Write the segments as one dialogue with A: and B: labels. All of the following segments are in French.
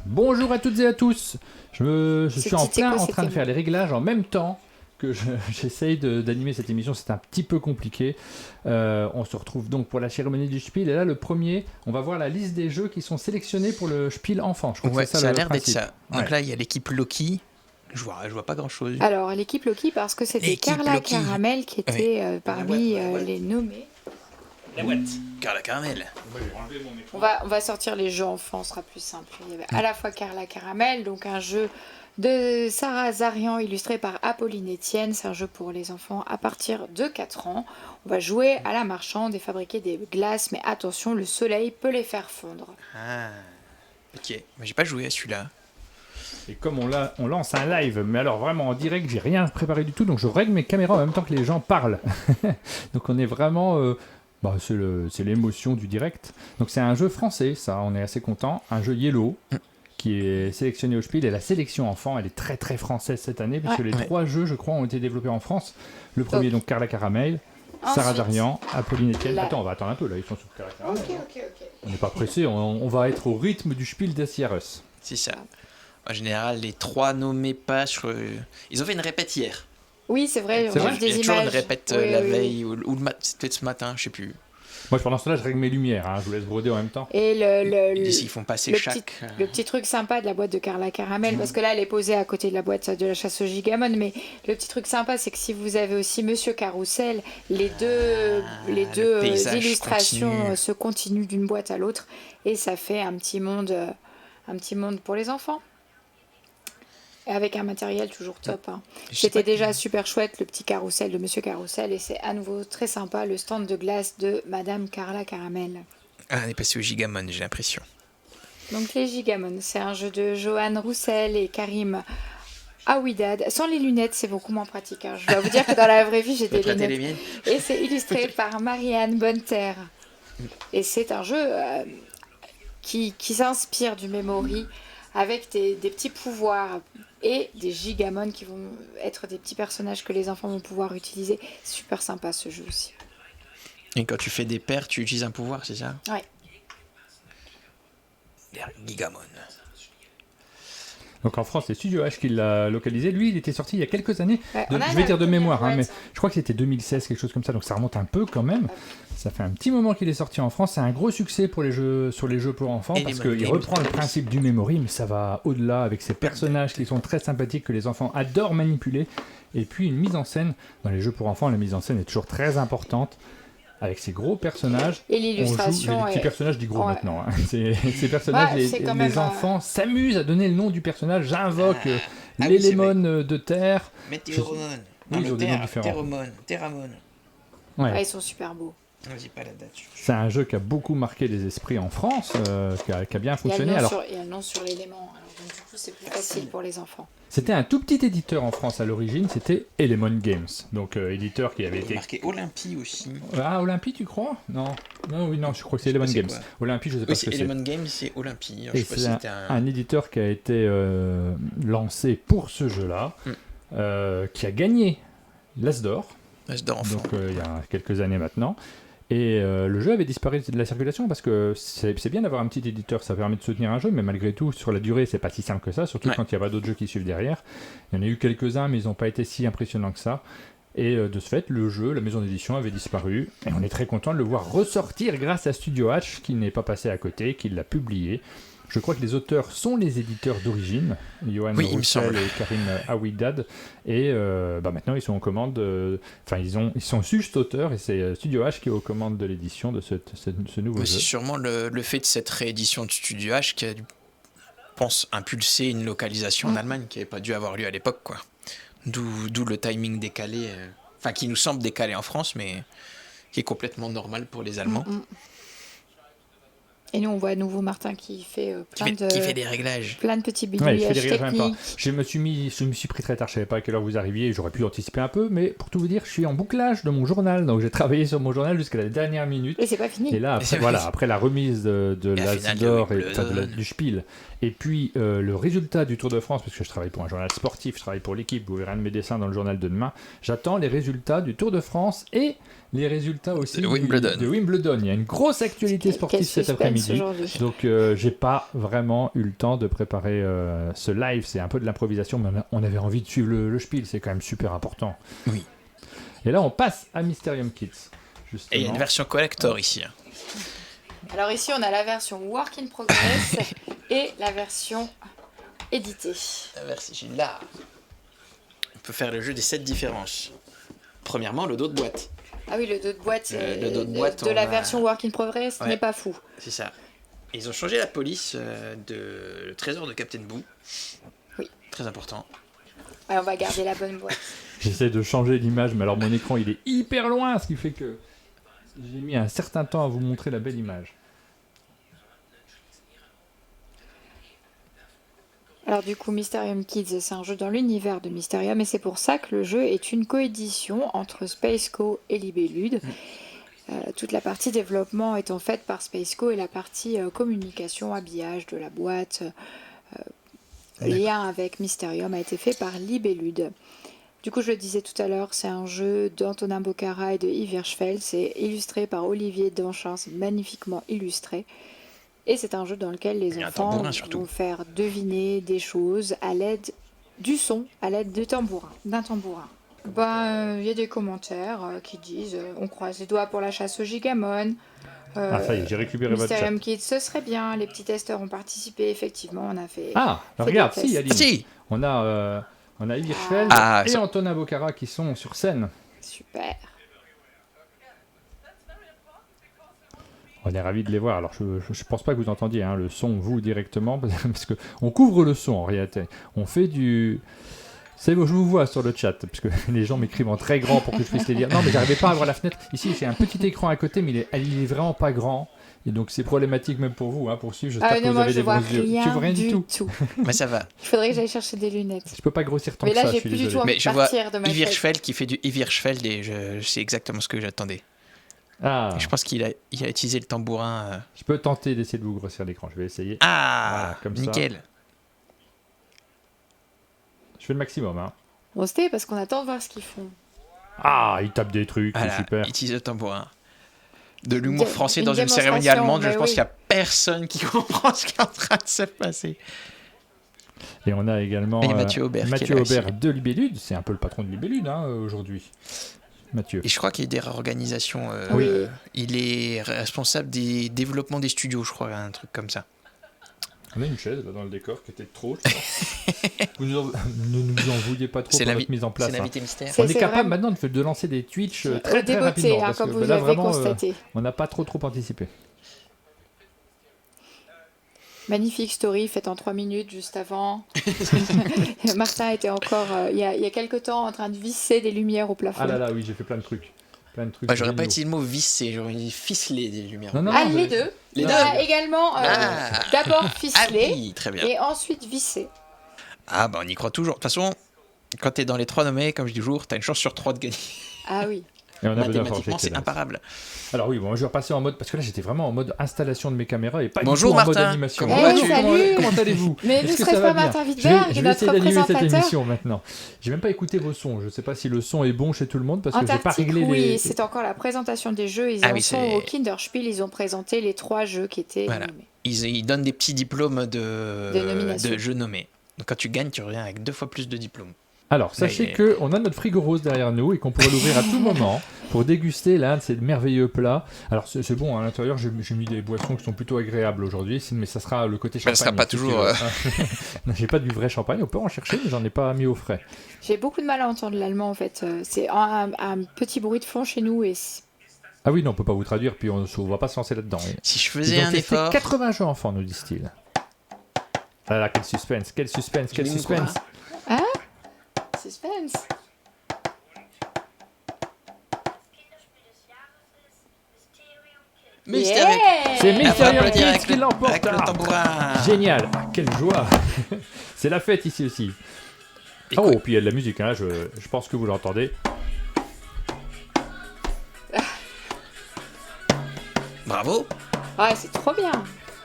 A: Bonjour à toutes et à tous. Je suis en train de faire les réglages en même temps que j'essaye d'animer cette émission. C'est un petit peu compliqué. On se retrouve donc pour la cérémonie du Spiel. Et là, le premier, on va voir la liste des jeux qui sont sélectionnés pour le Spiel enfant. Je crois que c'est ça,
B: ça a
A: le
B: l'air
A: principe.
B: d'être ça. Donc là, il y a l'équipe Loki. Je vois pas grand-chose.
C: Alors, l'équipe Loki, parce que c'était Carla Caramel qui était parmi les nommés.
B: La boîte. Carla Caramel.
C: On va sortir les jeux enfants, ce sera plus simple. Il y avait à la fois Carla Caramel, donc un jeu de Sarah Zarian illustré par Apolline Etienne. C'est un jeu pour les enfants à partir de 4 ans. On va jouer à la marchande et fabriquer des glaces, mais attention, le soleil peut les faire fondre.
B: Ah, ok. Mais j'ai pas joué à celui-là.
A: Et comme on lance un live, mais alors vraiment en direct, j'ai rien préparé du tout, donc je règle mes caméras en même temps que les gens parlent. Donc on est vraiment... c'est l'émotion du direct. Donc c'est un jeu français, ça, on est assez content. Un jeu Yellow, qui est sélectionné au Spiel. Et la sélection enfant, elle est très très française cette année, puisque les 3 jeux, je crois, ont été développés en France. Le premier, donc Carla Caramel, Sarah Zarian, Apolline Etienne. Attends, on va attendre un peu, là, ils sont sur Carla Caramel.
C: Ok.
A: On n'est pas pressé, on va être au rythme du Spiel des Jahres.
B: C'est ça. En général, les 3 nommés pas sur... Ils ont fait une répète hier.
C: Oui, c'est vrai, on a vu des
B: Il y a
C: images.
B: toujours une répète la veille, ou c'est peut-être ce matin, je sais plus.
A: Moi, pendant ce temps-là, je règle mes lumières, je vous laisse broder en même temps.
C: Et
B: Ils font passer
C: le petit truc sympa de la boîte de Carla Caramel, parce que là, elle est posée à côté de la boîte de la chasse au Gigamon, mais le petit truc sympa, c'est que si vous avez aussi Monsieur Carrousel, les deux illustrations se continuent d'une boîte à l'autre, et ça fait un petit monde pour les enfants. Et avec un matériel toujours top. C'était déjà super chouette, le petit carrousel de Monsieur Carrousel, et c'est à nouveau très sympa, le stand de glace de Madame Carla Caramel.
B: Ah, on est passé au Gigamon, j'ai l'impression.
C: Donc les Gigamon, c'est un jeu de Johan Roussel et Karim Aouidad. Sans les lunettes, c'est beaucoup moins pratique. Je dois vous dire que dans la vraie vie, j'ai des lunettes. Et c'est illustré par Marianne Bonneterre. Et c'est un jeu qui s'inspire du Memory, avec des petits pouvoirs et des Gigamon qui vont être des petits personnages que les enfants vont pouvoir utiliser. C'est super sympa ce jeu aussi.
B: Et quand tu fais des paires, tu utilises un pouvoir, c'est ça ?
C: Ouais.
B: Les Gigamon.
A: Donc en France, c'est Studio H qui l'a localisé. Lui, il était sorti il y a quelques années. Je vais dire de mémoire, mais je crois que c'était 2016, quelque chose comme ça. Donc ça remonte un peu quand même. Ça fait un petit moment qu'il est sorti en France. C'est un gros succès pour les jeux pour enfants, parce qu'il reprend le principe du Memory, mais ça va au-delà avec ces personnages qui sont très sympathiques, que les enfants adorent manipuler. Et puis une mise en scène. Dans les jeux pour enfants, la mise en scène est toujours très importante. Avec ces gros personnages,
C: et l'illustration
A: les petits personnages du gros maintenant. Ces personnages, les enfants s'amusent à donner le nom du personnage. J'invoque l'élémone de terre.
B: Météoromone.
A: Oui, ils ont des noms différents.
B: Terramone.
C: Ouais. Ils sont super beaux.
B: J'ai pas la date.
A: C'est un jeu qui a beaucoup marqué les esprits en France, qui a bien fonctionné.
C: Il y a un nom sur l'élément, donc du coup c'est plus facile pour les enfants.
A: C'était un tout petit éditeur en France à l'origine, c'était Element Games, donc éditeur qui avait été
B: marqué Olympie aussi.
A: Ah, Olympie, tu crois ? Non, je crois que c'est Element Games. Olympie, je sais pas ce que c'est.
B: Element Games, c'est Olympie.
A: Et c'est un éditeur qui a été lancé pour ce jeu-là, qui a gagné l'As d'Or.
B: L'As d'Or enfant.
A: Donc il y a quelques années maintenant. Et le jeu avait disparu de la circulation parce que c'est bien d'avoir un petit éditeur, ça permet de soutenir un jeu, mais malgré tout, sur la durée, c'est pas si simple que ça, surtout quand il n'y a pas d'autres jeux qui suivent derrière. Il y en a eu quelques-uns, mais ils n'ont pas été si impressionnants que ça. Et de ce fait, le jeu, la maison d'édition avait disparu, et on est très content de le voir ressortir grâce à Studio H, qui n'est pas passé à côté, qui l'a publié. Je crois que les auteurs sont les éditeurs d'origine, Johan Roussel et Karim Aouidad, et maintenant ils sont aux commandes, ils sont juste auteurs, et c'est Studio H qui est aux commandes de l'édition de ce nouveau jeu.
B: C'est sûrement le fait de cette réédition de Studio H qui a dû, impulser une localisation en Allemagne qui n'avait pas dû avoir lieu à l'époque, quoi. D'où le timing décalé, qui nous semble décalé en France, mais qui est complètement normal pour les Allemands.
C: Et nous, on voit à nouveau Martin qui fait
B: qui fait des réglages.
C: Plein de petits bidouillages techniques.
A: Je me suis pris très tard, je savais pas à quelle heure vous arriviez, j'aurais pu anticiper un peu, mais pour tout vous dire, je suis en bouclage de mon journal, donc j'ai travaillé sur mon journal jusqu'à la dernière minute.
C: Et c'est pas fini.
A: Et là, après la remise de l'As d'Or et du Spiel, et puis le résultat du Tour de France, parce que je travaille pour un journal sportif, je travaille pour l'équipe, vous verrez un de mes dessins dans le journal de demain, j'attends les résultats du Tour de France et les résultats aussi
B: de Wimbledon.
A: de Wimbledon. Il y a une grosse actualité sportive cet après-midi. Donc, j'ai pas vraiment eu le temps de préparer ce live. C'est un peu de l'improvisation, mais on avait envie de suivre le spiel. C'est quand même super important.
B: Oui.
A: Et là, on passe à Mysterium Kids. Justement.
B: Et il y a une version collector ici.
C: Alors ici, on a la version Work in Progress et la version éditée.
B: La version là. On peut faire le jeu des 7 différences. Premièrement, le dos de boîte.
C: Ah oui, le dos de boîte,
B: le dos de boîte
C: de la version Work in Progress n'est pas fou.
B: C'est ça. Ils ont changé la police de le trésor de Captain Boo.
C: Oui.
B: Très important.
C: Ouais, on va garder la bonne boîte.
A: J'essaie de changer l'image, mais alors mon écran il est hyper loin, ce qui fait que j'ai mis un certain temps à vous montrer la belle image.
C: Alors du coup, Mysterium Kids, c'est un jeu dans l'univers de Mysterium, et c'est pour ça que le jeu est une coédition entre Spaceco et Libellude. Toute la partie développement étant faite par Spaceco et la partie communication, habillage de la boîte, lien avec Mysterium a été fait par Libellude. Du coup, je le disais tout à l'heure, c'est un jeu d'Antonin Bocara et de Yves Hirschfeld. C'est illustré par Olivier Danchin, c'est magnifiquement illustré. Et c'est un jeu dans lequel les enfants vont faire deviner des choses à l'aide du son, à l'aide d'un tambourin. Il y a des commentaires qui disent on croise les doigts pour la chasse au Gigamon.
A: Ça y est, j'ai récupéré votre chat.
C: Mysterium Kids, ce serait bien. Les petits testeurs ont participé, effectivement. On a fait.
A: Regarde, si, Aline. Si. On a Yves Hirschfeld et Antonin Bocara qui sont sur scène.
C: Super.
A: On est ravis de les voir. Alors, je pense pas que vous entendiez le son, vous, directement, parce qu'on couvre le son, en réalité. On fait du... C'est bon, je vous vois sur le chat, parce que les gens m'écrivent en très grand pour que je puisse les lire. Non, mais j'arrivais pas à voir la fenêtre. Ici, j'ai un petit écran à côté, mais il est vraiment pas grand. Et donc, c'est problématique même pour vous, pour suivre. J'espère que vous avez des bons yeux.
C: Tu vois rien du tout.
B: Mais ça va.
C: Il faudrait que j'aille chercher des lunettes.
A: Je peux pas grossir tant
C: que
A: ça,
C: je suis désolé. Mais là, j'ai plus du tout envie de partir de ma
B: Yves Hirschfeld qui fait du Yves Hirschfeld, et je sais exactement ce que j'attendais. Et je pense qu'il a utilisé le tambourin.
A: Je peux tenter d'essayer de vous grossir l'écran. Je vais essayer.
B: Voilà, comme nickel. Ça.
A: Je fais le maximum.
C: Bon, c'était parce qu'on attend de voir ce qu'ils font.
A: Ils tapent des trucs, c'est super.
B: Ils utilisent le tambourin. De l'humour français dans une cérémonie allemande, je pense qu'il n'y a personne qui comprend ce qui est en train de se passer.
A: Et on a également
B: Mathieu Aubert
A: de Libellude. C'est un peu le patron de Libellude aujourd'hui. Mathieu.
B: Et je crois qu'il y a des réorganisations. Il est responsable des développements des studios, je crois, un truc comme ça.
A: On a une chaise là dans le décor qui était trop. Vous ne nous en vouliez pas trop pour notre mise en place.
B: C'est l'invité mystère.
A: On est capable maintenant de lancer des Twitch très rapidement. Parce
C: comme
A: que,
C: vous l'avez
A: vraiment,
C: constaté.
A: On n'a pas trop anticipé.
C: Magnifique story faite en 3 minutes juste avant. Martin était encore, il y a quelques temps, en train de visser des lumières au plafond.
A: Ah là là, oui, j'ai fait plein de trucs.
B: J'aurais pas utilisé le mot visser, j'aurais dit ficeler des lumières.
C: Les deux.
B: Les deux.
C: Également, d'abord ficeler
B: oui, très bien.
C: Et ensuite visser.
B: On y croit toujours. De toute façon, quand t'es dans les 3 nommés, comme je dis toujours, t'as une chance sur 3 de gagner.
C: Ah oui.
A: Et on a
B: mathématiquement, c'est imparable.
A: Alors oui, je vais repasser en mode, parce que là j'étais vraiment en mode installation de mes caméras et pas du
B: tout
A: en mode animation.
C: Comment
A: allez-vous?
C: Mais ne serait-ce pas Martin Wittberg,
A: je vais essayer d'animer cette émission maintenant. J'ai même pas écouté vos sons, je sais pas si le son est bon chez tout le monde, parce que j'ai pas réglé
C: Oui, c'est encore la présentation des jeux, ils en sont au Kinderspiel, ils ont présenté les 3 jeux qui étaient nommés.
B: Ils donnent des petits diplômes de jeux nommés. Donc quand tu gagnes, tu reviens avec 2 fois plus de diplômes.
A: Alors, sachez qu'on a notre frigo rose derrière nous et qu'on pourrait l'ouvrir à tout moment pour déguster l'un de ces merveilleux plats. Alors, c'est bon, à l'intérieur, j'ai mis des boissons qui sont plutôt agréables aujourd'hui, mais ça sera le côté champagne.
B: Ça sera pas toujours...
A: J'ai pas du vrai champagne, on peut en chercher, mais j'en ai pas mis au frais.
C: J'ai beaucoup de mal à entendre l'allemand, en fait. C'est un petit bruit de fond chez nous et...
A: Ah oui, non, on peut pas vous traduire, puis on va pas se lancer là-dedans.
B: Si je faisais un effort...
A: 80 jeux enfants, nous disent-ils. Ah là, quel suspense.
C: Hein? Suspense.
A: C'est Mysterium Kids qui l'emporte.
B: Avec le tambourin.
A: Génial, quelle joie. C'est la fête ici aussi. Puis il y a de la musique, je pense que vous l'entendez.
B: Bravo.
C: C'est trop bien.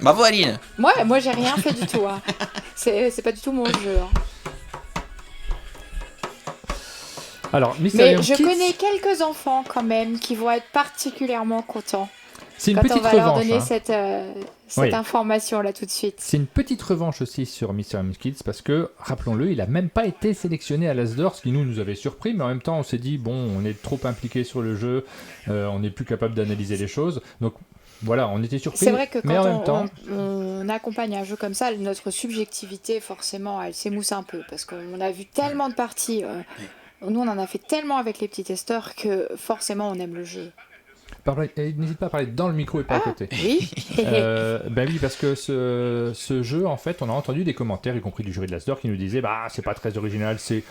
B: Bravo Aline.
C: Moi j'ai rien fait du tout. C'est pas du tout mon jeu.
A: Alors,
C: Mais
A: Mysterium
C: je
A: Kids,
C: connais quelques enfants quand même qui vont être particulièrement contents
A: c'est une
C: quand on
A: petite
C: va leur
A: revanche.
C: donner
A: hein.
C: cette
A: Oui.
C: information là tout de suite.
A: C'est une petite revanche aussi sur Mysterium Kids parce que, rappelons-le, il a même pas été sélectionné à l'Asdor, ce qui nous avait surpris, mais en même temps on s'est dit, bon, on est trop impliqué sur le jeu, on n'est plus capable d'analyser les choses, donc voilà, on était surpris,
C: C'est vrai que
A: mais en même
C: quand
A: temps...
C: on accompagne un jeu comme ça, notre subjectivité, forcément, elle s'émousse un peu. Parce qu'on a vu tellement de parties, nous on en a fait tellement avec les petits testeurs que forcément on aime le jeu.
A: N'hésite pas à parler dans le micro et pas à côté.
C: Oui.
A: Ben oui, parce que ce jeu, en fait, on a entendu des commentaires, y compris du jury de l'Asdor, qui nous disaient bah c'est pas très original, c'est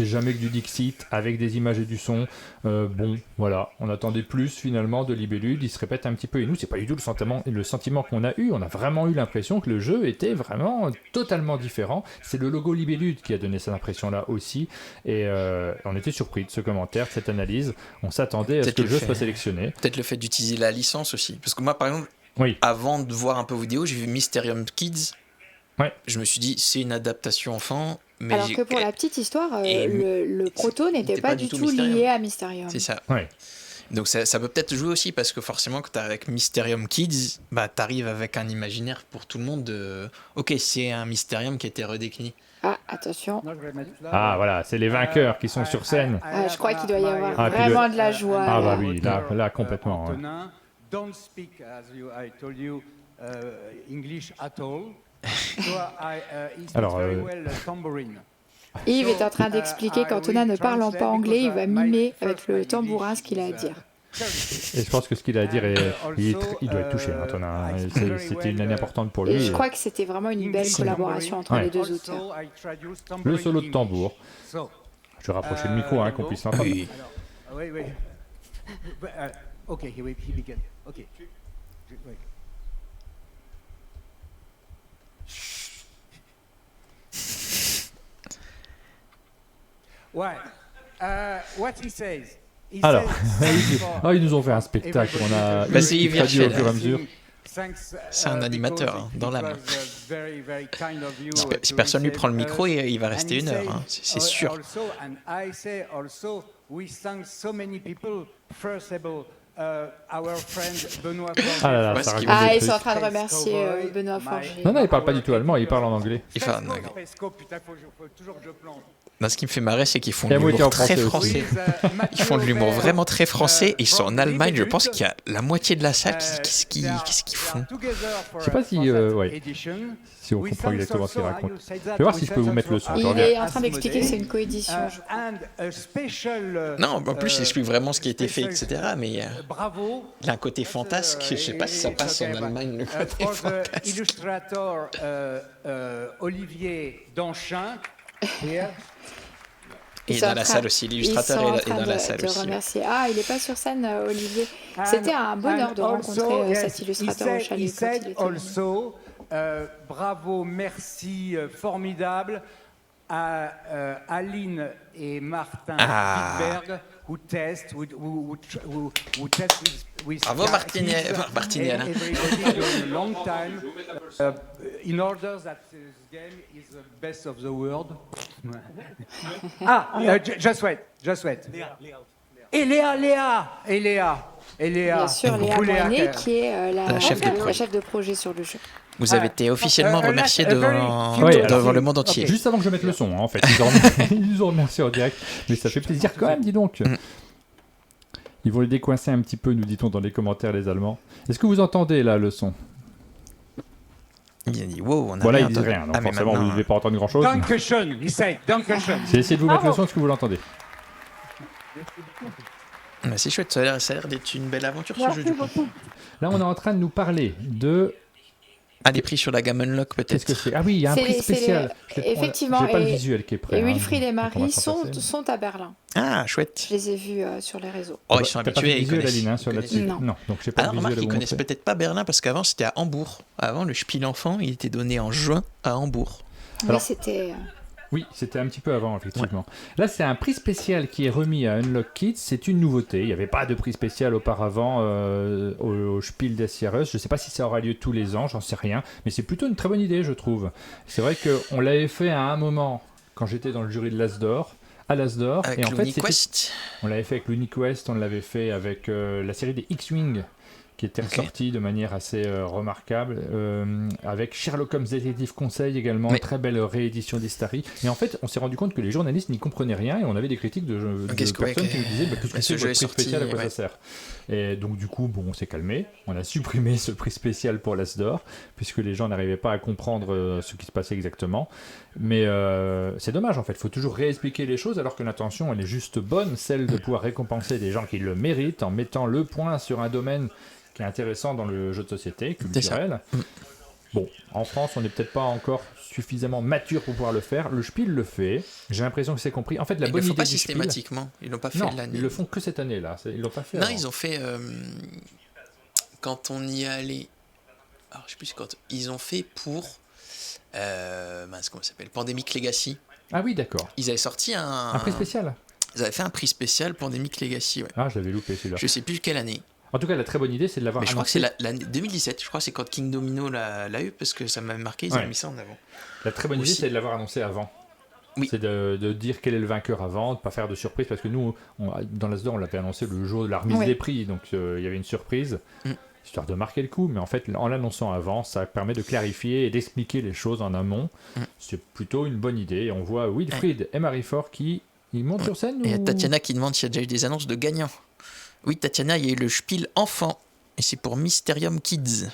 A: jamais que du Dixit avec des images et du son. Bon, voilà, on attendait plus finalement de Libellude, il se répète un petit peu. Et nous, c'est pas du tout le sentiment qu'on a eu. On a vraiment eu l'impression que le jeu était vraiment totalement différent. C'est le logo Libellude qui a donné cette impression-là aussi. Et on était surpris de ce commentaire, de cette analyse. On s'attendait à ce que le jeu soit sélectionné.
B: Peut-être le fait d'utiliser la licence aussi. Parce que moi, par exemple, avant de voir un peu vos vidéos, j'ai vu Mysterium Kids.
A: Ouais.
B: Je me suis dit, c'est une adaptation enfant. Mais
C: Alors que pour la petite histoire, le proto n'était pas du tout lié à Mysterium.
B: C'est ça.
A: Ouais.
B: Donc ça peut peut-être jouer aussi parce que forcément quand t'es avec Mysterium Kids, bah t'arrives avec un imaginaire pour tout le monde de ok, c'est un Mysterium qui a été redécliné.
C: Ah, attention.
A: Ah voilà, c'est les vainqueurs qui sont sur scène.
C: Ah, je crois qu'il doit y avoir vraiment de la joie.
A: Ah bah oui, là complètement.
D: Antonin, don't speak as I told you English at all. So he speaks very well tambourine.
C: Yves est en train d'expliquer qu'Antonin ne parlant pas anglais, il va mimer avec le tambourin ce qu'il a à dire.
A: Et je pense que ce qu'il a à dire, il doit être touché, Antonin. C'était une année importante pour lui.
C: Et je crois que c'était vraiment une belle collaboration entre les deux auteurs.
A: Le solo de tambour. Je vais rapprocher le micro, qu'on puisse l'entendre.
B: Oui.
D: Oui. Ok, he began. Ok. Ouais. What he says.
A: Alors, ils nous ont fait un spectacle. On a
B: c'est
A: traduit au fur et à mesure.
B: C'est un animateur dans l'âme. Si personne lui prend le micro, il va rester une heure, c'est sûr.
C: Ils sont en train de remercier Benoît Forger.
A: Non, il parle pas du tout allemand, il parle en anglais.
B: Il parle en anglais. Non, ce qui me fait marrer, c'est qu'ils font de
A: Et
B: l'humour très français. Ils font de l'humour vraiment très français. Ils sont en Allemagne. Je pense qu'il y a la moitié de la salle. Qu'est-ce qu'ils font?
A: Je sais pas si on comprend exactement ce qu'il raconte. Je vais voir si je peux vous mettre le son.
C: Il est en train d'expliquer que c'est une coédition.
B: Non, en plus, il explique vraiment ce qui a été fait, etc. Mais il y a un côté fantasque. Je sais pas si ça passe en Allemagne, le côté fantasque.
D: Illustrator Olivier Danchin.
B: Et dans la salle aussi, l'illustrateur est dans la salle aussi.
C: Remercier. Ah, il n'est pas sur scène, Olivier. C'était un bonheur de rencontrer cet illustrateur au chalet quand il était venu.
D: Bravo, merci, formidable à Aline et Martin Wittberg who test with
B: bravo Martinel.
D: Everybody during a long time in order that this game is the best of the world. Just wait. Et Léa.
C: Bien sûr, Léa Moinet, qui est la chef de projet sur le jeu.
B: Vous avez été officiellement remercié devant le monde entier.
A: Juste avant que je mette le son, en fait. Ils nous ont remercié en direct. Mais ça fait plaisir quand même, dis donc. Ils vont les décoincer un petit peu, nous dit-on dans les commentaires, les Allemands. Est-ce que vous entendez là le son?
B: Il a dit wow, on a
A: voilà,
B: rien
A: ils disent
B: entendu.
A: rien, donc forcément vous ne devez pas entendre grand-chose.
D: Dankeschön, il say Dankeschön.
A: J'ai essayé de vous mettre le son, est-ce que vous l'entendez?
B: C'est chouette, ça a l'air d'être une belle aventure ce jeu du coup.
A: Là on est en train de nous parler de...
B: des prix sur la gamme Unlock peut-être.
A: Qu'est-ce que c'est? Ah oui, il y a un prix spécial.
C: Effectivement,
A: j'ai pas le visuel qui est prêt.
C: Et Wilfried et Marie sont à Berlin.
B: Ah, chouette.
C: Je les ai vus sur les réseaux.
B: Oh, ils sont habitués.
A: Ils connaissent.
C: Non,
A: donc j'ai pas le visuel.
B: Remarque, ils connaissent peut-être pas Berlin parce qu'avant c'était à Hambourg. Avant, le Spiel enfant, il était donné en juin à Hambourg.
C: Alors, c'était...
A: Oui, c'était un petit peu avant, effectivement. Ouais. Là, c'est un prix spécial qui est remis à Unlock Kids. C'est une nouveauté. Il n'y avait pas de prix spécial auparavant au Spiel des Jahres. Je ne sais pas si ça aura lieu tous les ans, j'en sais rien. Mais c'est plutôt une très bonne idée, je trouve. C'est vrai qu'on l'avait fait à un moment, quand j'étais dans le jury de l'Asdor, à l'Asdor.
B: Avec
A: et en fait,
B: l'UniQuest.
A: On l'avait fait avec l'UniQuest, on l'avait fait avec la série des X-Wing, qui était ressortie de manière assez remarquable, avec Sherlock Holmes Détective Conseil également, très belle réédition d'Histary. Et en fait, on s'est rendu compte que les journalistes n'y comprenaient rien, et on avait des critiques de personnes qui nous disaient qu'est-ce que c'est votre prix spécial, à quoi ça sert. Et donc du coup, on s'est calmé, on a supprimé ce prix spécial pour l'Asdor, puisque les gens n'arrivaient pas à comprendre ce qui se passait exactement. Mais c'est dommage en fait, il faut toujours réexpliquer les choses alors que l'intention elle est juste bonne, celle de pouvoir récompenser des gens qui le méritent en mettant le point sur un domaine qui est intéressant dans le jeu de société, culturel. Bon, en France, on n'est peut-être pas encore suffisamment mature pour pouvoir le faire. Le Spiel le fait. J'ai l'impression que c'est compris. En fait, la bonne idée du Spiel... Ils le font pas
B: systématiquement. Ils l'ont pas fait l'année.
A: Ils le font que cette année-là. Ils l'ont pas fait.
B: Non,
A: avant.
B: ils ont fait... quand on y allait... Alors, je sais plus quand... Ils ont fait pour... comment ça s'appelle, Pandemic Legacy.
A: Ah oui, d'accord.
B: Ils avaient sorti un
A: prix spécial.
B: Ils avaient fait un prix spécial Pandemic Legacy, ouais.
A: Ah, je l'avais loupé celui-là.
B: Je sais plus quelle année.
A: En tout cas, la très bonne idée, c'est de l'avoir
B: annoncé.
A: Mais je
B: crois que c'est l'année 2017. Je crois que c'est quand King Domino l'a eu, parce que ça m'avait marqué, ils ont mis ça en avant.
A: La très bonne idée, c'est de l'avoir annoncé avant.
B: Oui.
A: C'est de dire quel est le vainqueur avant, de ne pas faire de surprise, parce que nous, dans l'Asdor, on l'avait annoncé le jour de la remise des prix, donc il y avait une surprise. Histoire de marquer le coup, mais en fait, en l'annonçant avant, ça permet de clarifier et d'expliquer les choses en amont. C'est plutôt une bonne idée. Et on voit Wilfried et Marie-Fort qui montent sur scène.
B: Et il y a Tatiana qui demande s'il y a déjà eu des annonces de gagnants. Oui, Tatiana, il y a eu le Spiel enfant, et c'est pour Mysterium Kids.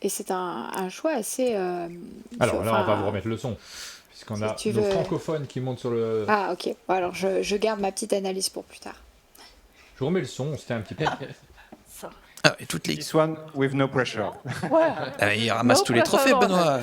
C: Et c'est un choix assez...
A: Alors là, on va vous remettre le son, puisqu'on a nos francophones qui montent sur le...
C: Ah, ok. Bon, alors, je garde ma petite analyse pour plus tard.
A: Je vous remets le son, on se tient un petit peu.
B: Ah, et toutes les...
E: This one with no pressure.
B: Il ramasse tous les trophées, Benoît.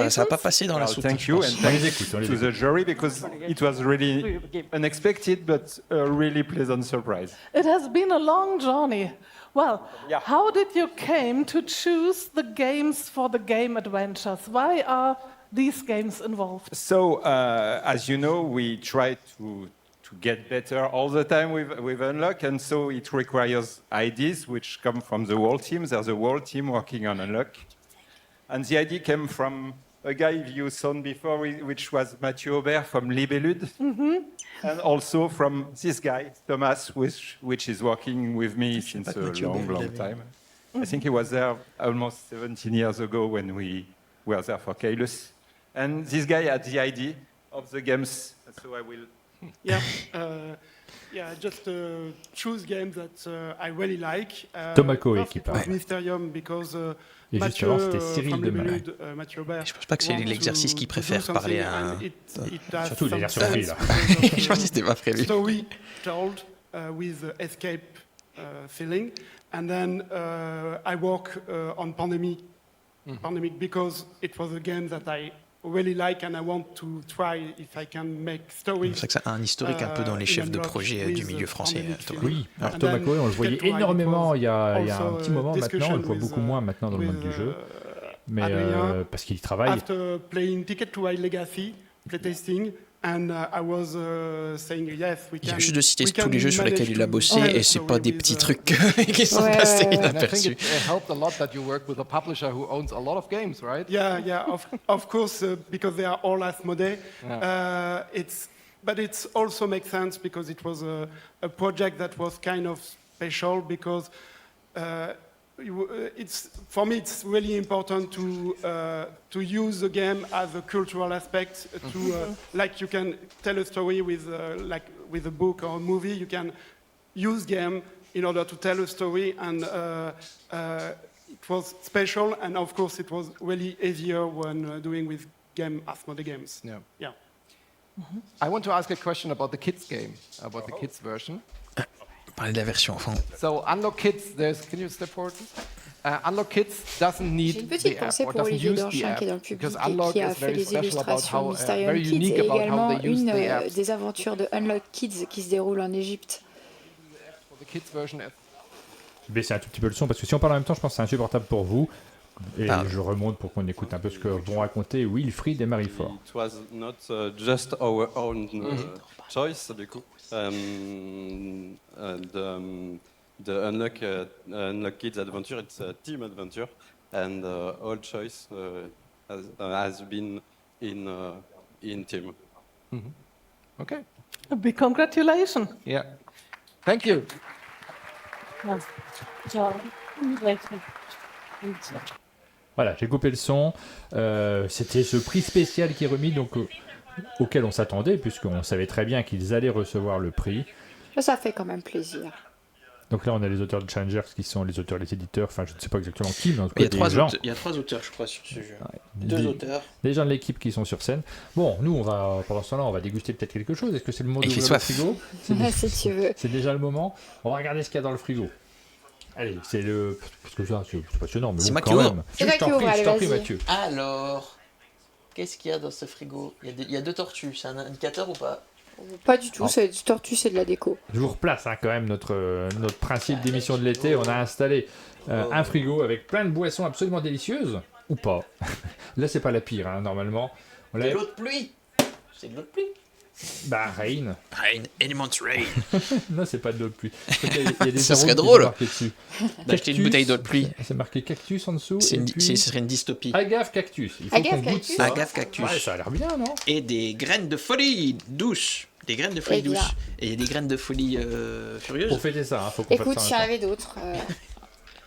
B: Ça va pas passer dans la soupe.
E: Thank you, and thanks to the jury, because it was really unexpected, but a really pleasant surprise.
F: It has been a long journey. Well, how did you came to choose the games for the game adventures? Why are these games involved?
E: So, as you know, we try to get better all the time with Unlock, and so it requires ideas which come from the whole team. There's a whole team working on Unlock. And the idea came from a guy you saw before, which was Mathieu Aubert from Libellude, and also from this guy, Thomas, which is working with me since a long time. I think he was there almost 17 years ago when we were there for Kailus. And this guy had the idea of the games, so I will...
G: Just choose games that I really like.
A: Thomas Coé qui parle.
G: Mysterium because
A: et juste avant, c'était Cyril Demain.
B: Je pense pas que c'est l'exercice qu'il préfère parler à un...
A: Surtout les l'air surpris, là.
B: Je pense que c'était pas prévu.
G: Story told with escape feeling. And then I work on Pandemic because it was a game that I really like and I want to try if I can make stories.
B: C'est vrai que ça a un historique un peu dans les chefs de projet du milieu français.
A: Oui, alors Thomas Coé, on le voyait énormément il y a un petit moment maintenant, on le voit beaucoup moins maintenant dans le monde du jeu, mais parce qu'il y travaille.
G: After playing Ticket to High Legacy, playtesting, and I was saying yes, we can.
B: Il vient juste de citer tous les jeux sur lesquels il a bossé et c'est pas des petits trucs qui sont passés inaperçus.
H: It helped a lot that you work with a publisher who owns a lot of games, right?
G: Yeah, of course, because they are all Asmodee. But it also makes sense because it was a project that was kind of special because for me it's really important to use the game as a cultural aspect like you can tell a story with a book or a movie, you can use game in order to tell a story, and it was special, and of course it was really easier when doing with Asmodee games. Yeah.
H: I want to ask a question about the kids game, about the kids version.
B: Parler de la version enfant.
H: So Unlock Kids, can you step forward? Unlock Kids doesn't need
C: J'ai une petite pensée pour Olivier Dorchin qui est dans le public et qui a fait les illustrations Mysterium Kids et également une des aventures de Unlock Kids qui se déroule en Égypte.
A: Je vais baisser un tout petit peu le son parce que si on parle en même temps, je pense que c'est insupportable pour vous. Et je remonte pour qu'on écoute un peu ce que vont raconter Wilfried et Marie-Fort.
I: It was not just our own choice, du coup. The Unlock Kids adventure, it's a team adventure, and all choice has been in team.
H: Okay.
F: A big congratulations.
H: Yeah. Thank you.
A: Voilà, j'ai coupé le son. C'était ce prix spécial qui est remis, donc auquel on s'attendait, puisqu'on savait très bien qu'ils allaient recevoir le prix.
C: Ça fait quand même plaisir.
A: Donc là, on a les auteurs de Challengers qui sont les auteurs, les éditeurs, enfin je ne sais pas exactement qui, mais en tout cas
B: Il y a
A: des gens.
B: Il y a 3 auteurs, je crois, sur ce jeu.
A: Ouais,
B: 2 auteurs.
A: Des gens de l'équipe qui sont sur scène. Bon, nous, pendant ce temps-là, on va déguster peut-être quelque chose. Est-ce que c'est le moment
B: Et
A: d'ouvrir
B: j'ai
A: le
B: soif.
A: frigo?
C: Si tu veux.
A: C'est déjà le moment. On va regarder ce qu'il y a dans le frigo. Allez, c'est le... Parce que ça, c'est passionnant, mais
B: C'est
A: bon,
B: moi qui
A: quand
B: ouvre.
A: même.
C: C'est toi qui ouvre, allez,
A: je t'en prie,
C: vas-y.
A: Mathieu.
B: Alors, qu'est-ce qu'il y a dans ce frigo? Il y a 2 tortues, c'est un indicateur ou pas?
C: Pas du tout, c'est du tortue, c'est de la déco.
A: Je vous replace quand même notre principe d'émission de l'été. On a installé un frigo avec plein de boissons absolument délicieuses. Ou pas. Là, c'est pas la pire, hein, normalement. On
B: De
A: l'a...
B: l'eau de pluie. C'est de l'eau de pluie.
A: Bah, Rain.
B: Rain, Element Rain.
A: Non, c'est pas de l'eau de pluie. Il y a des
B: Ce serait
A: arômes qui
B: drôle
A: sont marqués dessus.
B: D'acheter une bouteille d'eau de pluie.
A: C'est marqué cactus en dessous.
B: Ce
A: et puis...
B: serait une dystopie.
A: Agave cactus. Il faut
C: Agave
A: qu'on goûte
C: cactus.
A: ça.
B: Agave cactus.
A: Ouais, ça a l'air bien, non?
B: Et des graines de folie douces. Des graines de folie
C: Eh bien.
B: douces. Et des graines de folie furieuses.
A: Pour fêter ça, hein, faut qu'on fasse
C: Écoute,
A: ça.
C: s'il y en avait d'autres,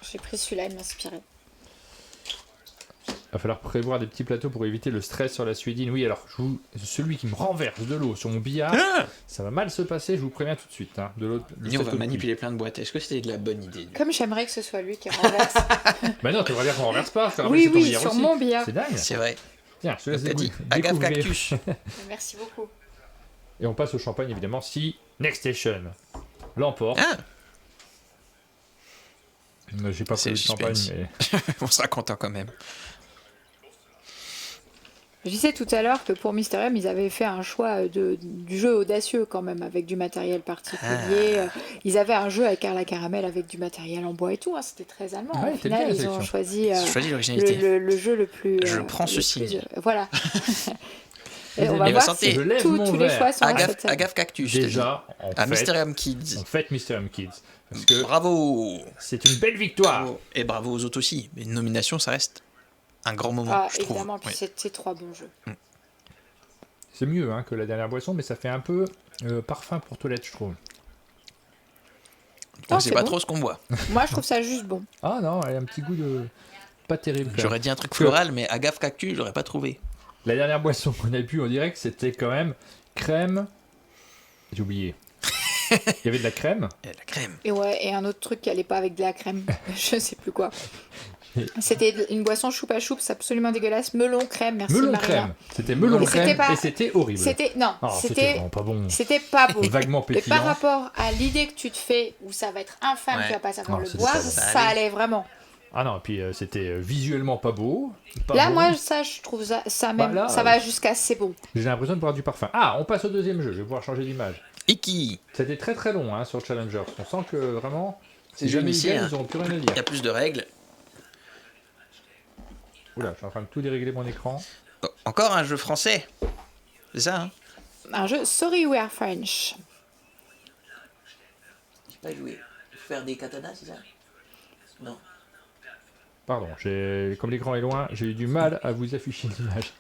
C: j'ai pris celui-là, il m'inspirait.
A: Il va falloir prévoir des petits plateaux pour éviter le stress sur la suédine. Oui, alors, celui qui me renverse de l'eau sur mon billard, ça va mal se passer, je vous préviens tout de suite. Hein, de l'eau, de
B: Dis, on
A: cette
B: va
A: eau de
B: manipuler plein de boîtes. Est-ce que c'était de la bonne idée?
C: Comme j'aimerais que ce soit lui qui renverse.
A: pluie. Bah non, tu vas dire qu'on renverse pas. ça
C: Oui,
A: c'est ton
C: oui,
A: billard
C: sur
A: aussi.
C: mon billard.
A: C'est dingue.
B: C'est vrai.
A: Tiens, je te laisse
B: T'as dit
A: découvrir.
B: agave cactus.
C: Merci beaucoup.
A: Et on passe au champagne, évidemment, si Next Station l'emporte.
B: Ah,
A: J'ai pas
B: C'est
A: pris le champagne,
B: suspense.
A: mais...
B: on sera content quand même.
C: Je disais tout à l'heure que pour Mysterium, ils avaient fait un choix du jeu audacieux quand même, avec du matériel particulier. Ils avaient un jeu avec Carla Caramel avec du matériel en bois et tout. Hein. C'était très allemand.
A: Ouais,
C: Au
A: c'était
C: final,
A: bien, la
C: ils ont
A: sélection.
C: choisi
B: l'originalité.
C: le jeu le plus.
B: Je prends
C: le
B: ceci.
C: plus, voilà. Et on va
B: Mais
C: voir
B: santé.
C: si
A: Je lève
C: tous
A: mon
C: les
A: verre.
C: choix sont
B: Agave,
C: acceptables.
B: agave cactus. t'as
A: Déjà,
B: dit. À Mysterium Kids.
A: on fête Mysterium Kids. Parce que
B: Bravo.
A: c'est une belle victoire.
B: Bravo. Et bravo aux autres aussi. Mais une nomination, ça reste un grand moment,
C: Ah,
B: je trouve.
C: évidemment, puis
B: Ouais.
C: c'était 3 bons jeux.
A: C'est mieux hein, que la dernière boisson, mais ça fait un peu parfum pour toilette, je trouve.
B: On
C: Oh,
B: sait
C: c'est
B: pas
C: bon.
B: trop ce qu'on boit.
C: Moi, je trouve ça juste bon.
A: Ah non, elle a un petit goût de... Pas terrible. quand
B: J'aurais
A: même.
B: dit un truc
A: Que-
B: floral, mais agave cactus, j'aurais pas trouvé.
A: La dernière boisson qu'on a bu en direct, c'était quand même crème... J'ai oublié. Il y avait de la crème.
B: Et la crème.
C: Et ouais, et un autre truc qui allait pas avec de la crème, je sais plus quoi. C'était une boisson choupa choups absolument dégueulasse, melon crème, merci
A: Melon
C: Marina.
A: crème. C'était melon
C: Mais
A: crème
C: c'était pas-
A: et c'était horrible.
C: C'était non,
A: Ah, c'était
C: c'était
A: vraiment pas bon.
C: c'était pas beau.
A: Vaguement
C: Mais
A: pétillant.
C: par rapport à l'idée que tu te fais où ça va être infâme,
B: Ouais.
C: tu vas pas savoir
A: Non,
C: le
A: c'était
C: boire,
A: pas bon.
C: ça allait vraiment.
A: Ah non, et puis c'était visuellement pas beau. Pas
C: Là,
A: bon.
C: moi, ça, je trouve ça même,
A: Bah là,
C: ça va jusqu'à c'est bon.
A: J'ai l'impression de boire du parfum. Ah, on passe au deuxième jeu, je vais pouvoir changer d'image.
B: Iki.
A: C'était très très long hein, sur Challengers. On sent que vraiment, si
B: C'est
A: jamais ils
B: ici,
A: gagnent,
B: hein.
A: ils n'auront plus rien à
B: Il
A: dire.
B: y a plus de règles.
A: Oula, je suis en train de tout dérégler mon écran.
B: Oh, encore un jeu français. C'est ça, hein?
C: Un jeu Sorry We Are French.
B: J'ai pas joué. Faire des katanas, c'est ça? Non.
A: Pardon, comme l'écran est loin, j'ai eu du mal à vous afficher l'image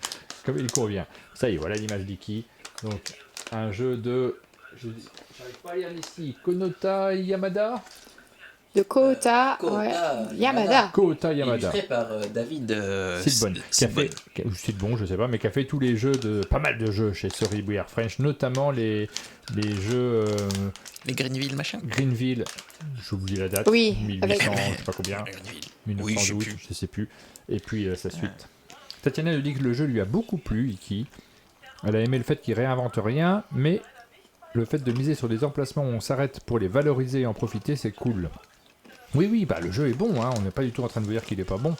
A: comme il convient. Ça y est, voilà l'image d'Iki. Donc, un jeu de... J'arrive pas à lire ici. Konota Yamada.
C: De Kohota,
B: Kohota
C: ouais. Yamada.
A: Kohota Yamada.
B: Illustré par David
A: Sidbon. Sidbon, je sais pas, mais qui a fait tous les jeux de... Pas mal de jeux chez Sorry We Are French, notamment les jeux...
B: Les Greenville, machin.
A: Greenville, j'oublie la date.
C: Oui,
A: 1800,
C: avec-
A: je sais pas combien.
B: Greenville.
A: 1912,
B: Oui, je sais plus.
A: je sais plus. Et puis sa suite. Tatiana nous dit que le jeu lui a beaucoup plu, Iki. Elle a aimé le fait qu'il réinvente rien, mais le fait de miser sur des emplacements où on s'arrête pour les valoriser et en profiter, c'est cool. Oui, bah le jeu est bon, hein, on n'est pas du tout en train de vous dire qu'il est pas bon.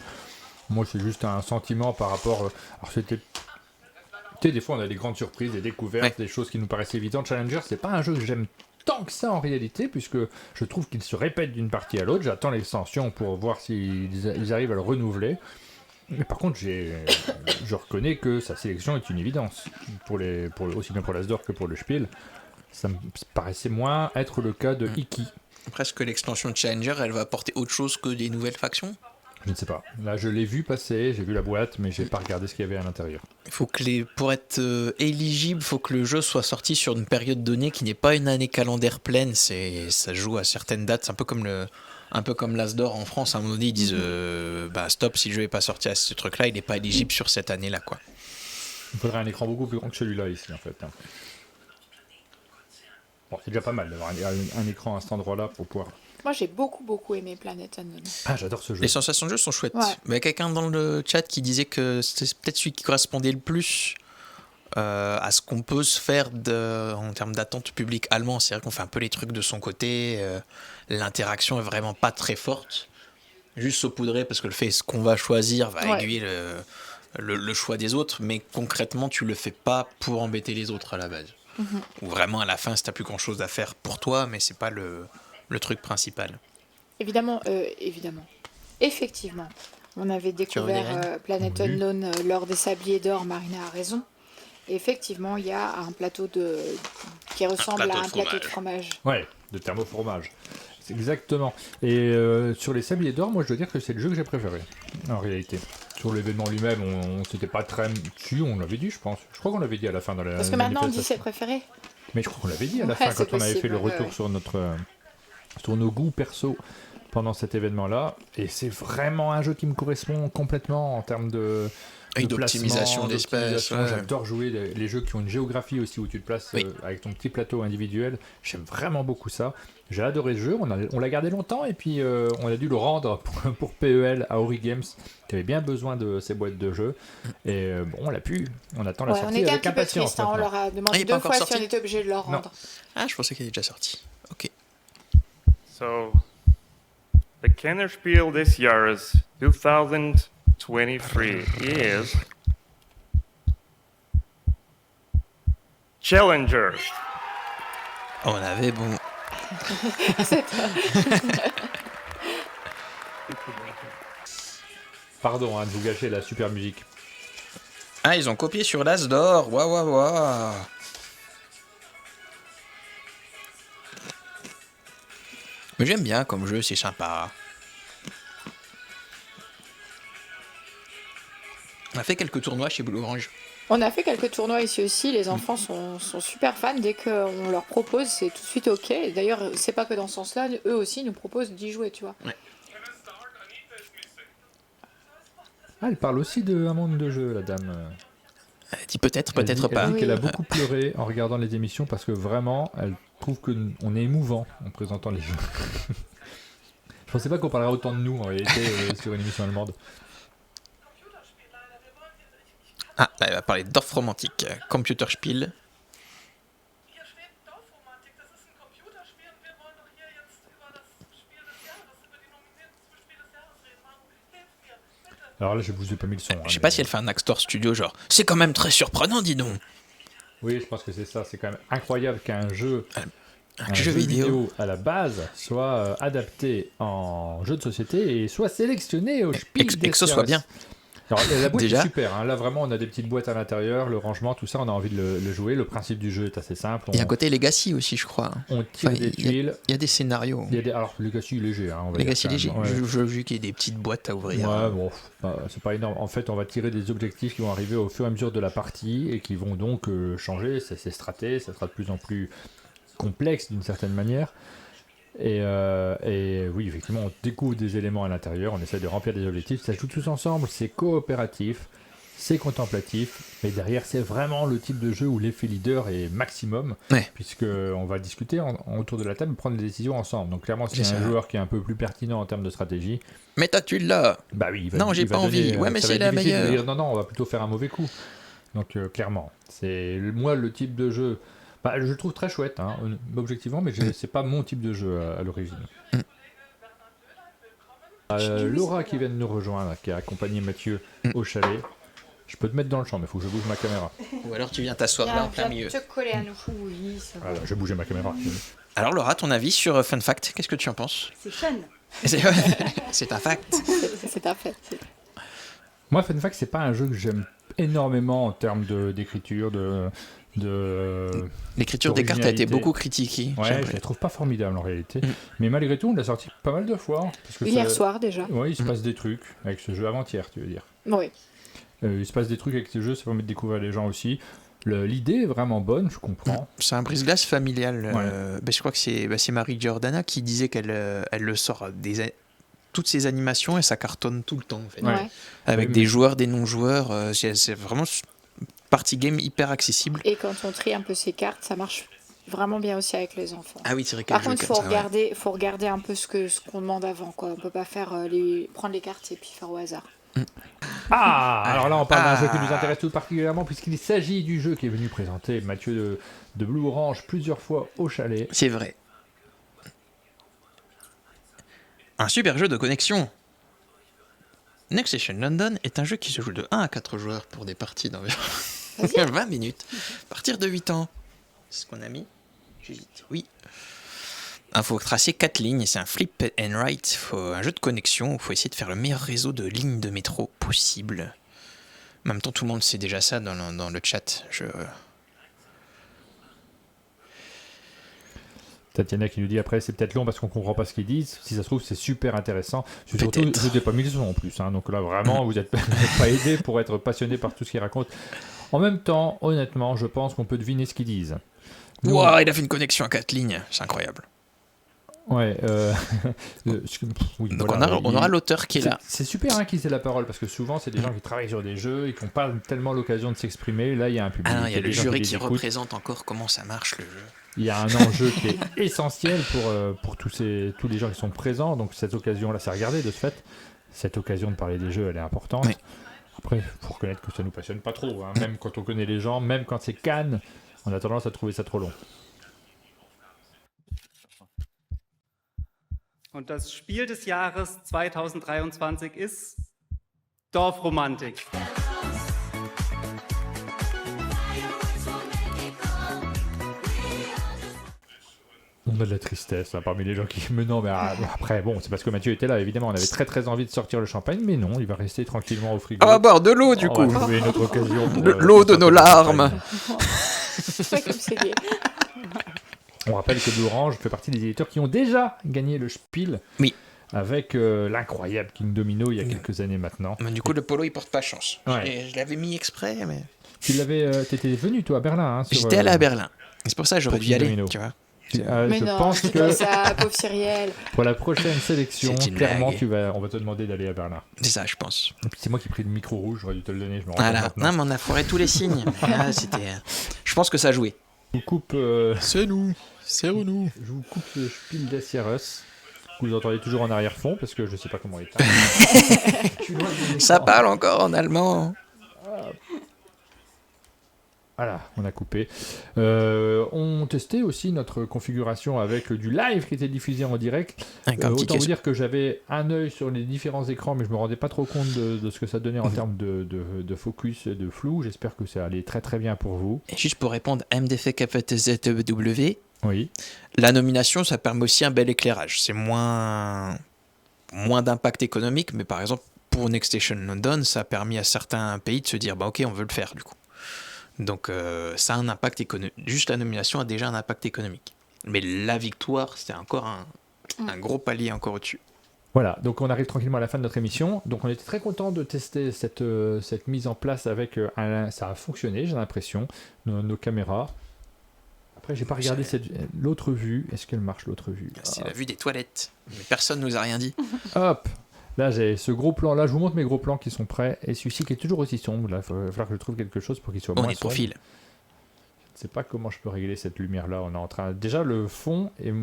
A: Moi, c'est juste un sentiment par rapport... alors, c'était... Tu sais, des fois, on a des grandes surprises, des découvertes, des choses qui nous paraissent évidentes. Challenger, c'est pas un jeu que j'aime tant que ça en réalité, puisque je trouve qu'il se répète d'une partie à l'autre. J'attends l'extension pour voir s'ils arrivent à le renouveler. Mais par contre, je reconnais que sa sélection est une évidence, aussi bien pour l'Asdor que pour le Spiel. Ça me paraissait moins être le cas de Iki.
B: Presque l'extension de Challenger, elle va apporter autre chose que des nouvelles factions.
A: Je ne sais pas. Là, je l'ai vu passer, j'ai vu la boîte, mais j'ai pas regardé ce qu'il y avait à l'intérieur.
B: Il faut que pour être éligible, il faut que le jeu soit sorti sur une période donnée qui n'est pas une année calendaire pleine. Ça joue à certaines dates. C'est un peu comme l'As d'Or en France. À un moment donné, ils disent stop, si le jeu n'est pas sorti à ce truc-là, il n'est pas éligible sur cette année-là, quoi.
A: Il faudrait un écran beaucoup plus grand que celui-là ici, en fait. Bon, c'est déjà pas mal d'avoir un écran à cet endroit-là pour pouvoir...
C: Moi, j'ai beaucoup aimé Planet Unknown.
A: Ah, j'adore ce jeu.
B: Les sensations de jeu sont chouettes.
C: Ouais.
B: Mais il y a quelqu'un dans le chat qui disait que c'était peut-être celui qui correspondait le plus à ce qu'on peut se faire en termes d'attente public allemand. C'est vrai qu'on fait un peu les trucs de son côté. L'interaction est vraiment pas très forte. Juste saupoudré parce que le fait ce qu'on va choisir va aiguiller le choix des autres. Mais concrètement, tu le fais pas pour embêter les autres à la base. Ou vraiment à la fin, si t'as plus grand-chose à faire pour toi, mais c'est pas le truc principal.
C: Évidemment. Effectivement. On avait découvert Planet Unknown lors des Sabliers d'Or, Marina a raison. Et effectivement, il y a un plateau qui ressemble à un plateau de fromage.
A: Ouais, de thermofromage. C'est exactement. Et sur les Sabliers d'Or, moi je dois dire que c'est le jeu que j'ai préféré, en réalité. Sur l'événement lui-même, on s'était pas très... Si, on l'avait dit, je pense. Je crois qu'on l'avait dit à la fin.
C: Parce que maintenant, on dit c'est préféré.
A: Mais je crois qu'on l'avait dit à la fin, quand on avait fait le retour sur nos goûts perso pendant cet événement-là. Et c'est vraiment un jeu qui me correspond complètement en termes
B: d'optimisation d'espace.
A: J'adore jouer les jeux qui ont une géographie aussi où tu te places avec ton petit plateau individuel. J'aime vraiment beaucoup ça. J'ai adoré ce jeu. On l'a gardé longtemps et puis on a dû le rendre pour PEL à Ori Games qui avait bien besoin de ces boîtes de jeux. Et on l'a pu. On attend la sortie avec impatience.
C: On leur a demandé 2 fois si on était obligé de leur rendre.
B: Ah, je pensais qu'il était déjà sorti. Ok.
J: So, the Kennerspiel this year is 2023 is Challenger.
B: On avait bon.
A: Pardon de vous gâcher la super musique.
B: Ah, ils ont copié sur l'As d'Or. Waouh. Mais j'aime bien comme jeu, c'est sympa. On a fait quelques tournois chez Blue Orange.
C: On a fait quelques tournois ici aussi. Les enfants sont super fans. Dès qu'on leur propose, c'est tout de suite OK. D'ailleurs, c'est pas que dans ce sens-là. Eux aussi nous proposent d'y jouer, tu vois.
B: Ouais.
A: Ah, elle parle aussi d'un monde de jeu, la dame.
B: Elle dit peut-être pas.
A: Elle dit qu'elle a beaucoup pleuré en regardant les émissions parce que vraiment, elle trouve qu'on est émouvant en présentant les jeux. Je pensais pas qu'on parlerait autant de nous en réalité sur une émission allemande.
B: Ah, là, elle va parler d'Orf-Romantik, Computerspiel.
A: Alors là, je vous ai pas mis le son.
B: Je sais pas si elle fait un Axtor Studio, genre. C'est quand même très surprenant, dis donc.
A: Oui, je pense que c'est ça. C'est quand même incroyable qu'un jeu,
B: un jeu vidéo
A: à la base soit adapté en jeu de société et soit sélectionné au Spiel des Jahres.
B: Et que ce soit bien.
A: Alors, la boîte est super, hein. Là vraiment on a des petites boîtes à l'intérieur, le rangement, tout ça, on a envie de le jouer. Le principe du jeu est assez simple.
B: Il y a un côté Legacy aussi, je crois.
A: On tire des tuiles.
B: Il y a des scénarios.
A: Alors Legacy léger, hein, on va
B: Legacy
A: dire,
B: léger.
A: ouais.
B: Je veux qu'il y ait des petites boîtes à ouvrir.
A: Ouais, bon, c'est pas énorme. En fait, on va tirer des objectifs qui vont arriver au fur et à mesure de la partie et qui vont donc changer. Ça s'est straté, ça sera de plus en plus complexe d'une certaine manière. Et oui, effectivement, on découvre des éléments à l'intérieur, on essaie de remplir des objectifs, ça joue tous ensemble, c'est coopératif, c'est contemplatif, mais derrière c'est vraiment le type de jeu où l'effet leader est maximum, puisqu'on va discuter autour de la table et prendre des décisions ensemble. Donc clairement, c'est un joueur qui est un peu plus pertinent en termes de stratégie.
B: Mais ta tuile là.
A: Bah oui,
B: non, j'ai pas envie. Ouais, mais c'est la meilleure.
A: Non, on va plutôt faire un mauvais coup. Donc clairement, c'est moi le type de jeu. Bah, je le trouve très chouette, hein, objectivement, mais c'est pas mon type de jeu à l'origine. Laura qui vient de nous rejoindre, qui a accompagné Mathieu au chalet. Je peux te mettre dans le champ, mais il faut que je bouge ma caméra.
B: Ou alors tu viens t'asseoir là en plein milieu.
C: Te coller à nous. Oui, ça va.
A: Voilà, je vais bouger ma caméra.
B: Alors Laura, ton avis sur Fun Fact, qu'est-ce que tu en penses?
K: C'est fun.
B: C'est un fact.
C: C'est un fait.
A: Moi, Fun Fact, c'est pas un jeu que j'aime énormément en termes d'écriture,
B: L'écriture des cartes a été beaucoup critiquée.
A: Ouais, je la trouve pas formidable en réalité. Mais malgré tout, on l'a sorti pas mal de fois. Parce que
C: hier soir déjà.
A: Oui, il se passe des trucs avec ce jeu avant-hier, tu veux dire.
C: Oui.
A: Il se passe des trucs avec ce jeu, ça permet de découvrir les gens aussi. L'idée est vraiment bonne, je comprends.
B: C'est un brise-glace familial. Je crois que c'est Marie Giordana qui disait qu'elle le sort toutes ses animations et ça cartonne tout le temps en fait. Avec des joueurs, des non-joueurs. C'est vraiment party game hyper accessible.
C: Et quand on trie un peu ses cartes, ça marche vraiment bien aussi avec les enfants.
B: Ah oui, c'est vrai.
C: Par contre, faut regarder un peu ce qu'on demande avant, quoi. On peut pas faire prendre les cartes et puis faire au hasard.
A: Alors là on parle d'un jeu qui nous intéresse tout particulièrement puisqu'il s'agit du jeu qui est venu présenter Mathieu de Blue Orange plusieurs fois au chalet.
B: C'est vrai. Un super jeu de connexion. Next Station London est un jeu qui se joue de 1 à 4 joueurs pour des parties d'environ 20 minutes, à partir de 8 ans. C'est ce qu'on a mis? J'hésite. Oui. Il faut tracer 4 lignes, c'est un flip and write, un jeu de connexion où il faut essayer de faire le meilleur réseau de lignes de métro possible. En même temps, tout le monde sait déjà ça dans le chat.
A: Tatiana qui nous dit après c'est peut-être long parce qu'on comprend pas ce qu'ils disent. Si ça se trouve c'est super intéressant. Surtout je n'ai pas mis le son en plus. Donc là vraiment vous n'êtes pas aidé pour être passionné par tout ce qu'ils racontent. En même temps, honnêtement, je pense qu'on peut deviner ce qu'ils disent.
B: Wow, il a fait une connexion à 4 lignes, c'est incroyable.
A: Ouais.
B: Oui, donc voilà, on aura l'auteur qui est là.
A: C'est super qu'ils aient la parole parce que souvent c'est des gens qui travaillent sur des jeux et qui n'ont pas tellement l'occasion de s'exprimer. Là il y a un public.
B: Il y a le jury qui représente encore comment ça marche le jeu.
A: Il y a un enjeu qui est essentiel pour tous les gens qui sont présents. Donc cette occasion-là, c'est à regarder de ce fait. Cette occasion de parler des jeux, elle est importante. Oui. Après, il faut reconnaître que ça nous passionne pas trop. Même quand on connaît les gens, même quand c'est Cannes, on a tendance à trouver ça trop long.
K: Und das Spiel des Jahres 2023 ist Dorfromantik.
A: On a de la tristesse parmi les gens qui me non mais après bon c'est parce que Mathieu était là évidemment on avait très très envie de sortir le champagne mais non il va rester tranquillement au frigo.
B: On va boire de l'eau du coup.
A: On va trouver une autre occasion.
B: L'eau de nos larmes.
A: On rappelle que Blue Orange fait partie des éditeurs qui ont déjà gagné le Spiel.
B: Oui.
A: Avec l'incroyable King Domino il y a quelques années maintenant.
B: Mais du coup le polo il porte pas chance.
A: Ouais.
B: Je l'avais mis exprès mais.
A: T'étais venu toi à Berlin.
B: J'étais allé à Berlin. C'est pour ça que j'aurais dû y aller. Tu vois.
C: Mais
A: je
C: non,
A: pense que
C: ça, pauvre Cyrielle.
A: Pour la prochaine sélection, clairement, on va te demander d'aller à Berlin.
B: C'est ça, je pense.
A: Et puis c'est moi qui ai pris le micro rouge, j'aurais dû te le donner. Je me
B: rends compte non, mais on a foiré tous les signes. Je pense que ça a joué.
A: Je vous coupe.
B: C'est nous. C'est nous.
A: Je vous coupe le Spiel des Jahres. Que vous entendez toujours en arrière-fond parce que je sais pas comment il est.
B: Ça parle encore en allemand.
A: Voilà, on a coupé. On testait aussi notre configuration avec du live qui était diffusé en direct. Autant vous dire que j'avais un œil sur les différents écrans, mais je me rendais pas trop compte de ce que ça donnait en termes de focus et de flou. J'espère que ça allait très très bien pour vous.
B: Et juste pour répondre, MDF-ZW,
A: oui.
B: La nomination, ça permet aussi un bel éclairage. C'est moins d'impact économique, mais par exemple, pour Next Station London, ça a permis à certains pays de se dire, ok, on veut le faire du coup. Donc ça a un impact économique. Juste la nomination a déjà un impact économique. Mais la victoire, c'est encore un gros palier encore au-dessus.
A: Voilà, donc on arrive tranquillement à la fin de notre émission. Donc on était très content de tester cette mise en place avec ça a fonctionné, j'ai l'impression, nos caméras. Après, j'ai pas regardé l'autre vue. Est-ce qu'elle marche l'autre vue?
B: C'est la vue des toilettes. Mais personne nous a rien dit.
A: Hop. Là, j'ai ce gros plan. Là, je vous montre mes gros plans qui sont prêts. Et celui-ci qui est toujours aussi sombre. Là, il va falloir que je trouve quelque chose pour qu'il soit moins sombre.
B: On est profil.
A: Je ne sais pas comment je peux régler cette lumière-là. On est en train. Déjà, le fond est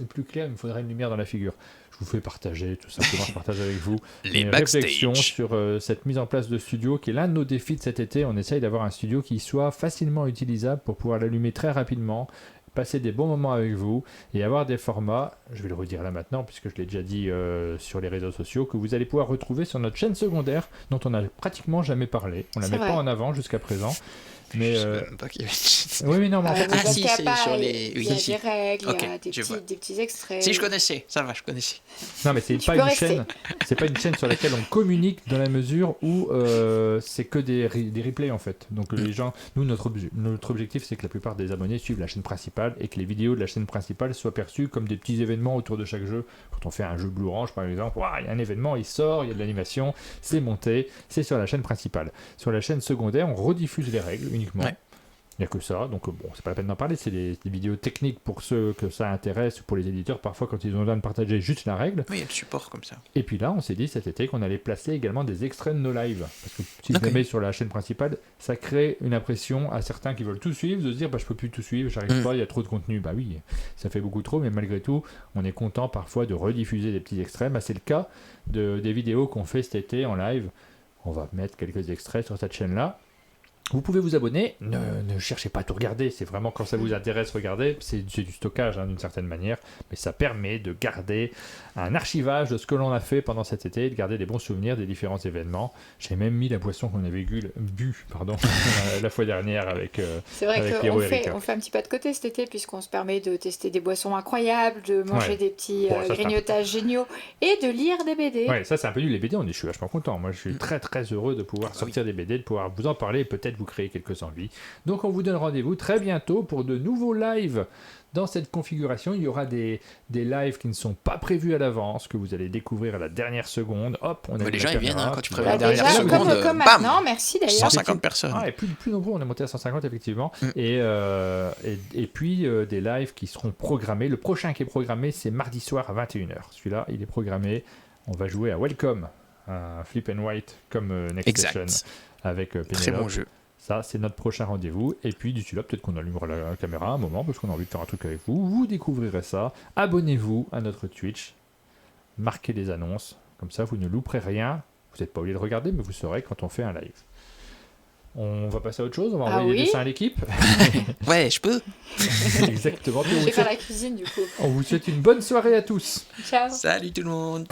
A: plus clair. Il me faudrait une lumière dans la figure. Je vous fais partager tout simplement. Je partage avec vous
B: les
A: réflexions sur cette mise en place de studio qui est l'un de nos défis de cet été. On essaye d'avoir un studio qui soit facilement utilisable pour pouvoir l'allumer très rapidement, passer des bons moments avec vous et avoir des formats, je vais le redire là maintenant puisque je l'ai déjà dit sur les réseaux sociaux, que vous allez pouvoir retrouver sur notre chaîne secondaire dont on n'a pratiquement jamais parlé. On ne la met pas en avant jusqu'à présent. Mais
B: je sais même pas qu'il y avait une chaîne.
A: oui, non, mais en fait,
B: si, c'est sur les.
C: Il y a des règles, il y a des petits extraits.
B: Si, je connaissais, ça va, je connaissais.
A: Non, mais c'est pas une chaîne. C'est pas une chaîne sur laquelle on communique dans la mesure où c'est que des replays en fait. Donc les gens, nous notre objectif c'est que la plupart des abonnés suivent la chaîne principale et que les vidéos de la chaîne principale soient perçues comme des petits événements autour de chaque jeu. Quand on fait un jeu Blue Orange par exemple, il y a un événement, il sort, il y a de l'animation, c'est monté, c'est sur la chaîne principale. Sur la chaîne secondaire, on rediffuse les règles uniquement. Ouais. Il n'y a que ça, donc bon, c'est pas la peine d'en parler, c'est des vidéos techniques pour ceux que ça intéresse, pour les éditeurs, parfois quand ils ont besoin de partager juste la règle.
B: Oui, il y a le support comme ça.
A: Et puis là, on s'est dit cet été qu'on allait placer également des extraits de nos lives, parce que si je les mets sur la chaîne principale, ça crée une impression à certains qui veulent tout suivre, de se dire je peux plus tout suivre, j'arrive pas, il y a trop de contenu. Bah oui, ça fait beaucoup trop, mais malgré tout, on est content parfois de rediffuser des petits extraits. C'est le cas des vidéos qu'on fait cet été en live. On va mettre quelques extraits sur cette chaîne-là. Vous pouvez vous abonner, ne cherchez pas à tout regarder, c'est vraiment quand ça vous intéresse, regardez, c'est du stockage d'une certaine manière, mais ça permet de garder un archivage de ce que l'on a fait pendant cet été, de garder des bons souvenirs des différents événements. J'ai même mis la boisson qu'on avait bu la fois dernière avec
C: c'est vrai qu'on fait un petit pas de côté cet été, puisqu'on se permet de tester des boissons incroyables, de manger des petits grignotages géniaux et de lire des BD.
A: Ouais, ça c'est un peu nul, les BD, je suis vachement content. Moi je suis très très heureux de pouvoir sortir des BD, de pouvoir vous en parler et peut-être vous créer quelques envies. Donc on vous donne rendez-vous très bientôt pour de nouveaux lives dans cette configuration. Il y aura des lives qui ne sont pas prévus à l'avance, que vous allez découvrir à la dernière seconde. Hop, on a
B: les gens ils viennent quand tu prévois
C: la dernière seconde. Comme maintenant, merci d'ailleurs.
B: 150 personnes.
A: Et plus nombreux, on est monté à 150 effectivement. Et puis des lives qui seront programmés. Le prochain qui est programmé, c'est mardi soir à 21h. Celui-là, il est programmé. On va jouer à Welcome, un Flip and White comme Next Station avec Penelope.
B: Très bon jeu.
A: Ça, c'est notre prochain rendez-vous. Et puis, d'ici là, peut-être qu'on allumera la caméra un moment parce qu'on a envie de faire un truc avec vous. Vous découvrirez ça. Abonnez-vous à notre Twitch. Marquez les annonces. Comme ça, vous ne louperez rien. Vous n'êtes pas obligé de regarder, mais vous saurez quand on fait un live. On va passer à autre chose. On va envoyer des dessins à l'équipe.
B: Ouais, je peux.
A: Exactement.
C: Je vais faire la cuisine, du coup.
A: On vous souhaite une bonne soirée à tous.
C: Ciao.
B: Salut tout le monde.